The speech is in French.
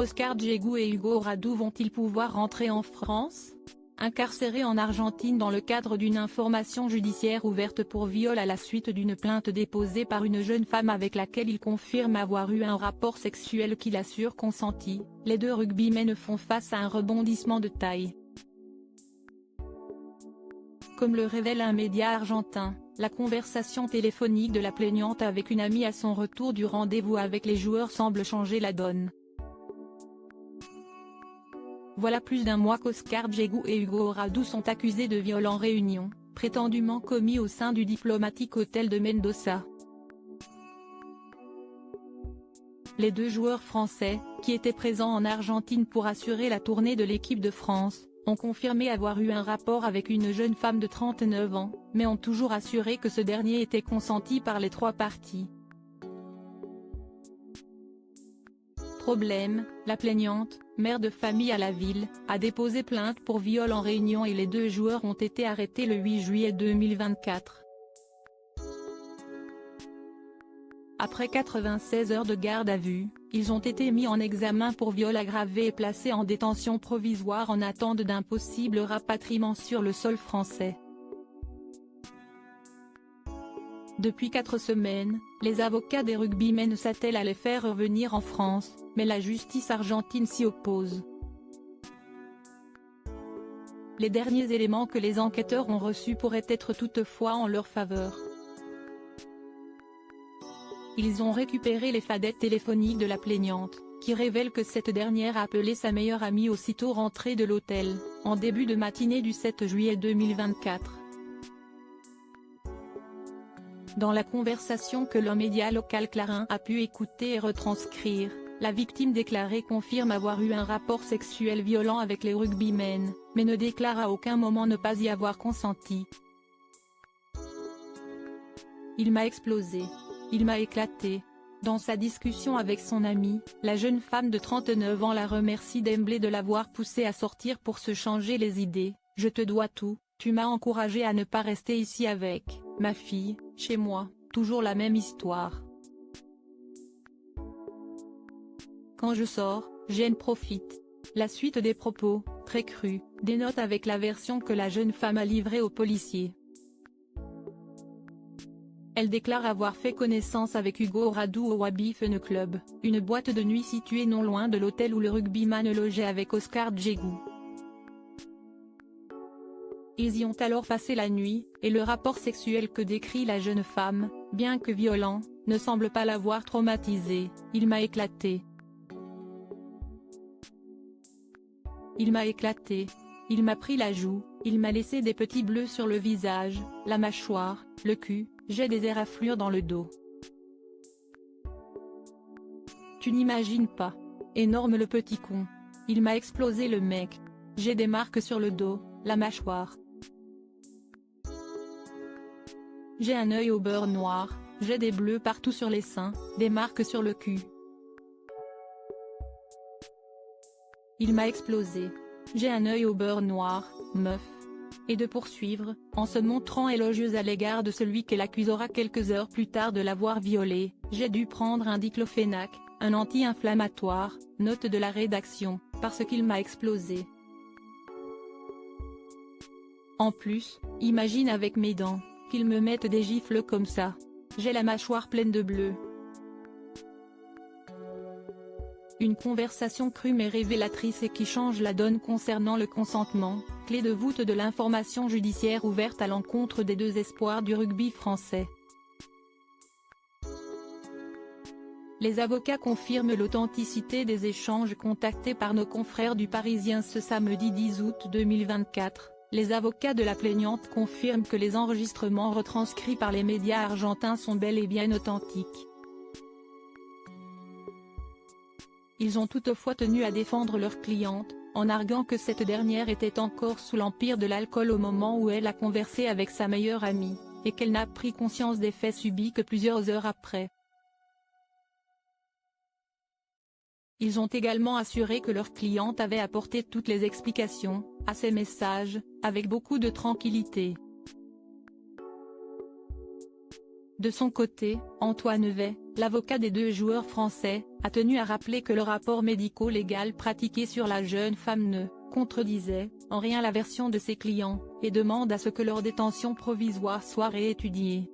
Oscar Djegou et Hugo Radu vont-ils pouvoir rentrer en France? Incarcérés en Argentine dans le cadre d'une information judiciaire ouverte pour viol à la suite d'une plainte déposée par une jeune femme avec laquelle il confirme avoir eu un rapport sexuel qu'il assure consenti, les deux rugbymen font face à un rebondissement de taille. Comme le révèle un média argentin, la conversation téléphonique de la plaignante avec une amie à son retour du rendez-vous avec les joueurs semble changer la donne. Voilà plus d'un mois qu'Oscar Djegou et Hugo Radu sont accusés de viol en réunion, prétendument commis au sein du diplomatique hôtel de Mendoza. Les deux joueurs français, qui étaient présents en Argentine pour assurer la tournée de l'équipe de France, ont confirmé avoir eu un rapport avec une jeune femme de 39 ans, mais ont toujours assuré que ce dernier était consenti par les trois parties. Problème, la plaignante, mère de famille à la ville, a déposé plainte pour viol en réunion et les deux joueurs ont été arrêtés le 8 juillet 2024. Après 96 heures de garde à vue, ils ont été mis en examen pour viol aggravé et placés en détention provisoire en attente d'un possible rapatriement sur le sol français. Depuis 4 semaines, les avocats des rugbymen s'attellent à les faire revenir en France, mais la justice argentine s'y oppose. Les derniers éléments que les enquêteurs ont reçus pourraient être toutefois en leur faveur. Ils ont récupéré les fadettes téléphoniques de la plaignante, qui révèlent que cette dernière a appelé sa meilleure amie aussitôt rentrée de l'hôtel, en début de matinée du 7 juillet 2024. Dans la conversation que le média local Clarín a pu écouter et retranscrire, la victime déclarée confirme avoir eu un rapport sexuel violent avec les rugbymen, mais ne déclare à aucun moment ne pas y avoir consenti. Il m'a explosé. Il m'a éclaté. Dans sa discussion avec son amie, la jeune femme de 39 ans la remercie d'emblée de l'avoir poussée à sortir pour se changer les idées. « Je te dois tout, tu m'as encouragé à ne pas rester ici avec ma fille, chez moi, toujours la même histoire. Quand je sors, j'en profite. » La suite des propos, très crus, dénote avec la version que la jeune femme a livrée aux policiers. Elle déclare avoir fait connaissance avec Hugo Radu au Wabi Fun Club, une boîte de nuit située non loin de l'hôtel où le rugbyman logeait avec Oscar Djegou. Ils y ont alors passé la nuit, et le rapport sexuel que décrit la jeune femme, bien que violent, ne semble pas l'avoir traumatisé. « Il m'a éclaté. Il m'a éclaté. Il m'a pris la joue, il m'a laissé des petits bleus sur le visage, la mâchoire, le cul, j'ai des éraflures dans le dos. Tu n'imagines pas. Énorme le petit con. Il m'a explosé le mec. J'ai des marques sur le dos, la mâchoire. J'ai un œil au beurre noir, j'ai des bleus partout sur les seins, des marques sur le cul. Il m'a explosé. J'ai un œil au beurre noir, meuf. » Et de poursuivre, en se montrant élogieuse à l'égard de celui qu'elle accusera quelques heures plus tard de l'avoir violée. « J'ai dû prendre un diclofénac, un anti-inflammatoire, note de la rédaction, parce qu'il m'a explosé. En plus, imagine avec mes dents, qu'ils me mettent des gifles comme ça. J'ai la mâchoire pleine de bleus. » Une conversation crue mais révélatrice et qui change la donne concernant le consentement, clé de voûte de l'information judiciaire ouverte à l'encontre des deux espoirs du rugby français. Les avocats confirment l'authenticité des échanges contactés par nos confrères du Parisien ce samedi 10 août 2024. Les avocats de la plaignante confirment que les enregistrements retranscrits par les médias argentins sont bel et bien authentiques. Ils ont toutefois tenu à défendre leur cliente, en arguant que cette dernière était encore sous l'empire de l'alcool au moment où elle a conversé avec sa meilleure amie, et qu'elle n'a pris conscience des faits subis que plusieurs heures après. Ils ont également assuré que leur cliente avait apporté toutes les explications à ces messages, avec beaucoup de tranquillité. De son côté, Antoine Vey, l'avocat des deux joueurs français, a tenu à rappeler que le rapport médico-légal pratiqué sur la jeune femme ne contredisait en rien la version de ses clients, et demande à ce que leur détention provisoire soit réétudiée.